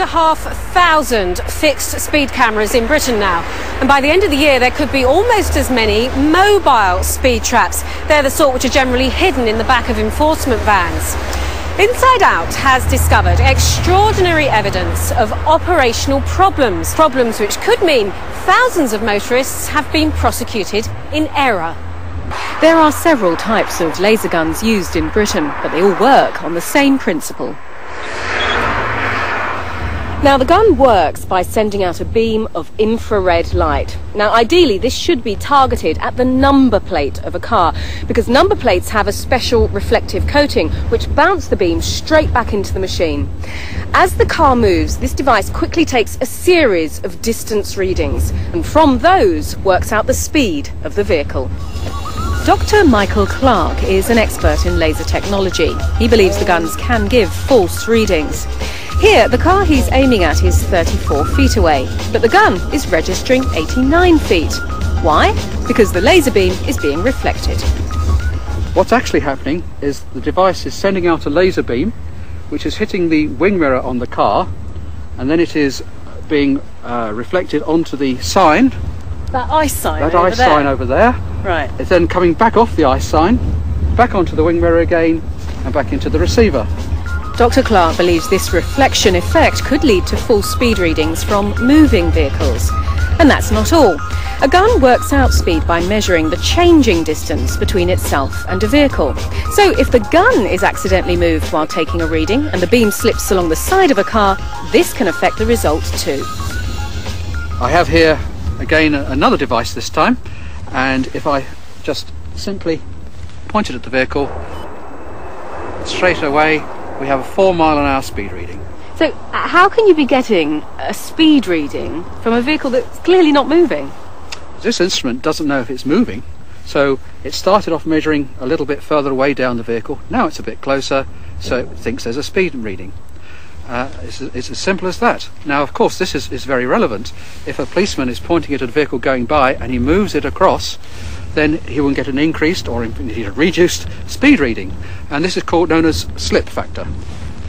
2,500 fixed speed cameras in Britain now, and by the end of the year there could be almost as many mobile speed traps. They're the sort which are generally hidden in the back of enforcement vans. Inside Out has discovered extraordinary evidence of operational problems which could mean thousands of motorists have been prosecuted in error. There are several types of laser guns used in Britain, but they all work on the same principle. Now, the gun works by sending out a beam of infrared light. Now, ideally, this should be targeted at the number plate of a car, because number plates have a special reflective coating which bounce the beam straight back into the machine. As the car moves, this device quickly takes a series of distance readings, and from those works out the speed of the vehicle. Dr. Michael Clark is an expert in laser technology. He believes the guns can give false readings. Here, the car he's aiming at is 34 feet away, but the gun is registering 89 feet. Why? Because the laser beam is being reflected. What's actually happening is the device is sending out a laser beam, which is hitting the wing mirror on the car, and then it is being reflected onto the sign. That ice sign That ice sign over there. Right. It's then coming back off the ice sign, back onto the wing mirror again, and back into the receiver. Dr. Clark believes this reflection effect could lead to false speed readings from moving vehicles. And that's not all. A gun works out speed by measuring the changing distance between itself and a vehicle. So if the gun is accidentally moved while taking a reading and the beam slips along the side of a car, this can affect the result too. I have here again another device this time, and if I just simply point it at the vehicle, straight away we have a 4-mile-an-hour speed reading. So how can you be getting a speed reading from a vehicle that's clearly not moving? This instrument doesn't know if it's moving, so it started off measuring a little bit further away down the vehicle. Now it's a bit closer, so it thinks there's a speed reading. It's as simple as that. Now, of course, this is very relevant. If a policeman is pointing at a vehicle going by and he moves it across, then he will get an increased or indeed a reduced speed reading, and this is known as slip factor.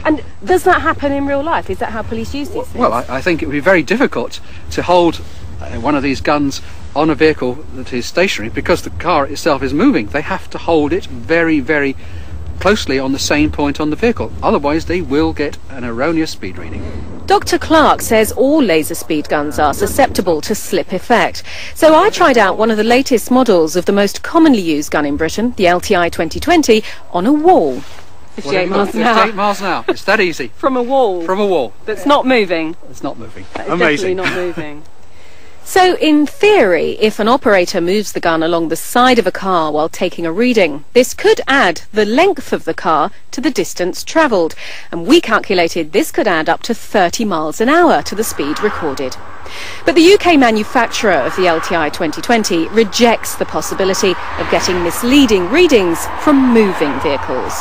And does that happen in real life? Is that how police use these things? Well, I think it would be very difficult to hold one of these guns on a vehicle that is stationary, because the car itself is moving. They have to hold it very, very closely on the same point on the vehicle, otherwise they will get an erroneous speed reading. Dr. Clark says all laser speed guns are susceptible to slip effect. So I tried out one of the latest models of the most commonly used gun in Britain, the LTI 2020, on a wall. 58 miles an hour. 58 miles an hour. It's that easy. From a wall. From a wall. That's not moving. It's not moving. That is amazing. Definitely not moving. So in theory, if an operator moves the gun along the side of a car while taking a reading, this could add the length of the car to the distance travelled. And we calculated this could add up to 30 miles an hour to the speed recorded. But the UK manufacturer of the LTI 2020 rejects the possibility of getting misleading readings from moving vehicles.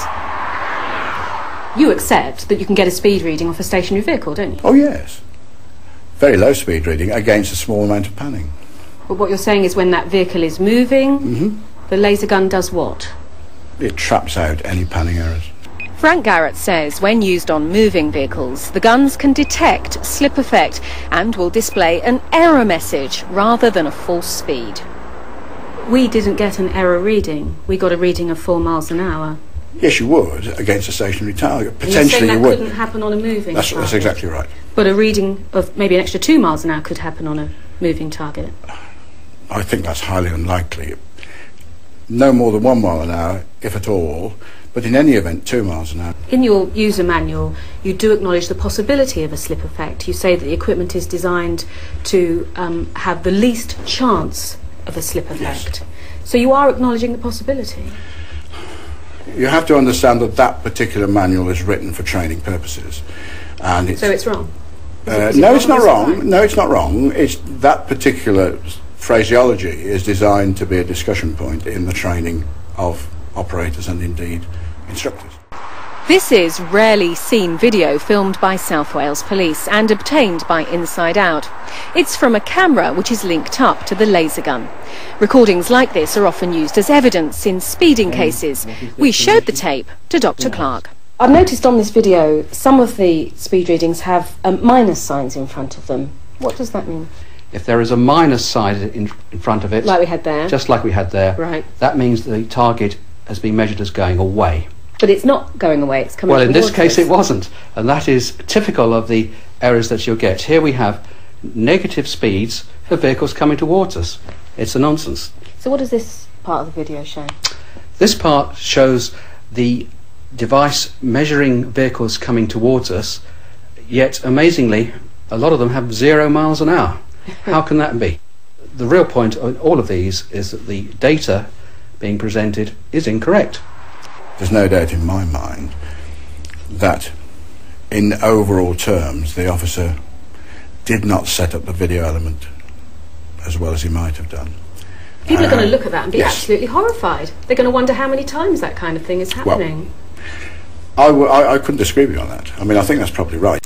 You accept that you can get a speed reading off a stationary vehicle, don't you? Oh yes. Very low speed reading against a small amount of panning. But what you're saying is when that vehicle is moving, the laser gun does what? It traps out any panning errors. Frank Garrett says when used on moving vehicles, the guns can detect slip effect and will display an error message rather than a false speed. We didn't get an error reading. We got a reading of 4 miles an hour. Yes, you would against a stationary target. Potentially you that would. Couldn't happen on a moving target. That's exactly right. But a reading of maybe an extra 2 miles an hour could happen on a moving target. I think that's highly unlikely. No more than 1 mile an hour, if at all, but in any event, 2 miles an hour. In your user manual, you do acknowledge the possibility of a slip effect. You say that the equipment is designed to have the least chance of a slip effect. Yes. So you are acknowledging the possibility. You have to understand that that particular manual is written for training purposes, and so it's wrong. No, it's not wrong. No, it's not wrong. It's that particular phraseology is designed to be a discussion point in the training of operators and indeed instructors. This is rarely seen video filmed by South Wales Police and obtained by Inside Out. It's from a camera which is linked up to the laser gun. Recordings like this are often used as evidence in speeding cases. We showed the tape to Dr. Clark. I've noticed on this video some of the speed readings have minus signs in front of them. What does that mean? If there is a minus sign in front of it, Like we had there. just like we had there, Right. that means the target has been measured as going away. But it's not going away, it's coming Well, in this towards case us. it wasn't, and that is typical of the errors that you'll get. Here we have negative speeds for vehicles coming towards us. It's a nonsense. So what does this part of the video show? This part shows the device measuring vehicles coming towards us, yet amazingly a lot of them have 0 miles an hour. How can that be? The real point of all of these is that the data being presented is incorrect. There's no doubt in my mind that in overall terms the officer did not set up the video element as well as he might have done. People are going to look at that and be yes. absolutely horrified. They're going to wonder how many times that kind of thing is happening. I couldn't disagree with you on that. I mean, I think that's probably right.